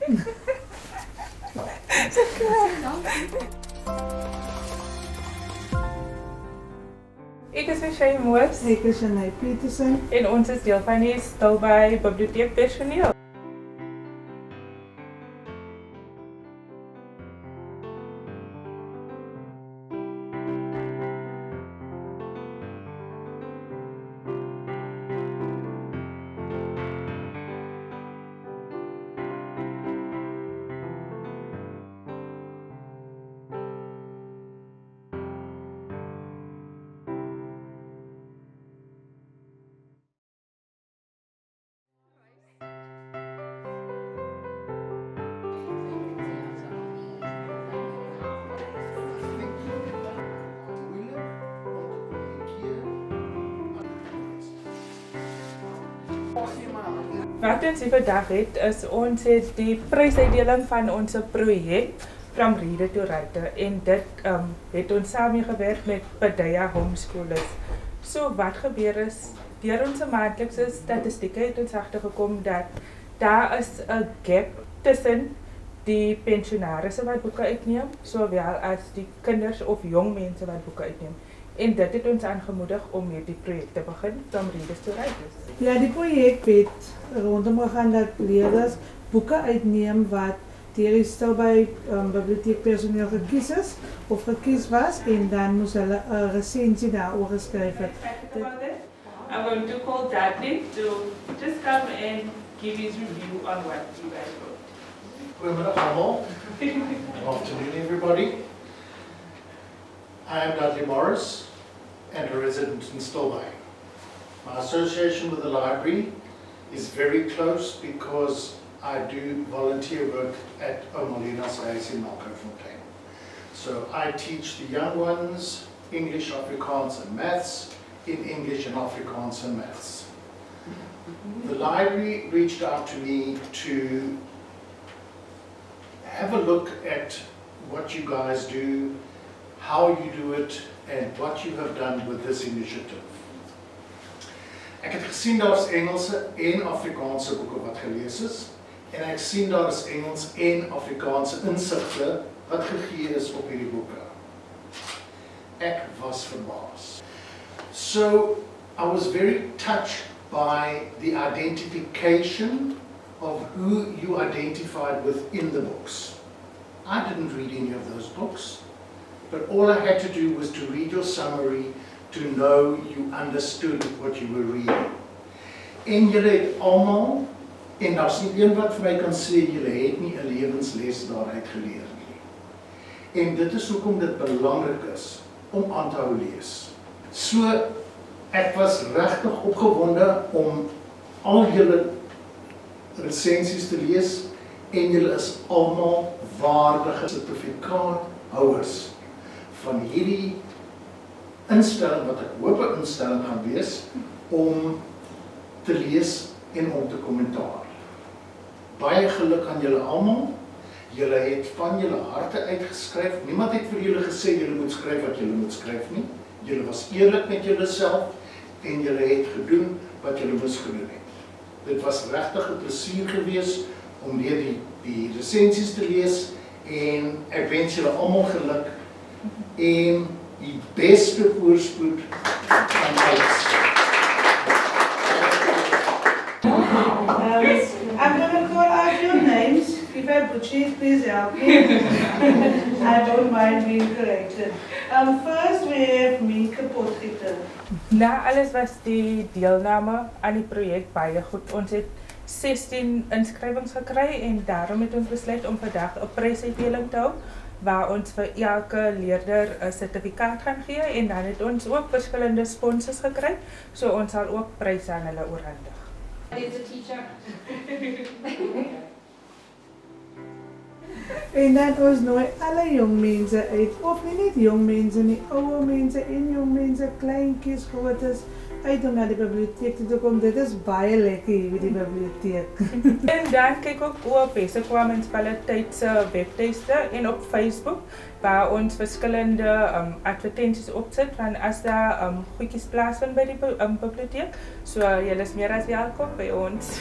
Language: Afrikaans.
Ek is Michelle Moos Ek is Janay Petersen. en ons is deel van die Stilbaai Biblioteek personeel. Wat ons hier vandag het, is ons het die prysuitdeling van ons projek From Reader to Writer en dit het ons saamgewerk met Padaya Homeschoolers. So wat gebeur is, deur ons maandelikse statistieke het ons agtergekom dat daar is 'n gap tussen die pensionarisse wat boeke uitneem, sowel as die kinders of jong mense wat boeke uitneem. En dit het ons aangemoedig om hierdie projek te begin, From Readers to Writers. Ja, die projek het rondom gegaan dat leerders boeke uitneem wat deur die Stilbaai biblioteekpersoneel gekies is of gekies was en dan moes hulle 'n resensie daaroor geskryf het. I'm going to call Dudley to just come and give his review on what you guys wrote. Goedemiddag allemaal. Good afternoon everybody. I am Dudley Morris and a resident in Stilbaai. My association with the library is very close because I do volunteer work at Omolinas Huis in Malkofontein. So I teach the young ones English, Afrikaans and maths in English and Afrikaans and maths. The library reached out to me to have a look at what you guys do, how you do it and what you have done with this initiative. Ek het gesien daar is Engelse en Afrikaanse boeke wat gelees is en ek sien daar is Engels en Afrikaanse insigte wat gegee is op hierdie boeke. Ek was verbaas. So I was very touched by the identification of who you identified within the books. I didn't read any of those books. But all I had to do was to read your summary to know you understood what you were reading. En julle het almal, en daar's nie een wat vir my kan sê julle het nie 'n lewensles daaruit geleer nie. En dit is hoekom dit belangrik is om aan te hou lees. So ek was regtig opgewonde om al julle resensies te lees en julle is almal waardige sertifikaathouers van hierdie instelling wat ek hoop 'n instelling gaan wees om te lees en om te kommentaar. Baie geluk aan julle almal. Julle het van julle harte uitgeskryf. Niemand het vir julle gesê julle moet skryf wat julle moet skryf nie. Julle was eerlik met julleself en julle het gedoen wat julle moes gedoen het. Dit was regtig 'n plesier geweest om deur die resensies te lees en ek wens julle almal geluk en die beste voorspoed van alles. I'm going to call out your names. If I butcher it, please help me. I don't mind being corrected. First we have Minke Potgieter. Na alles was die deelname aan die projek baie goed. Ons het 16 inskrywings gekry en daarom het ons besluit om vandag 'n prysuitdeling te hou waar ons vir elke leerder 'n sertifikaat gaan gee en dan het ons ook verskillende sponsors gekry, so ons sal ook pryse aan hulle oorhandig. Is a teacher. En dan ons nooi alle jong mense uit, of nie net jong mense nie, ouer mense en jong mense, kleintjies, grootes, uit om na die biblioteek te kom. Dit is baie lekker hier by die biblioteek. En dan kyk ook op Besigkwame Munisipaliteit se webtuiste en op Facebook waar ons verskillende advertensies opsit van as daar goedjies plaasvind by die biblioteek. So julle is meer as welkom by ons.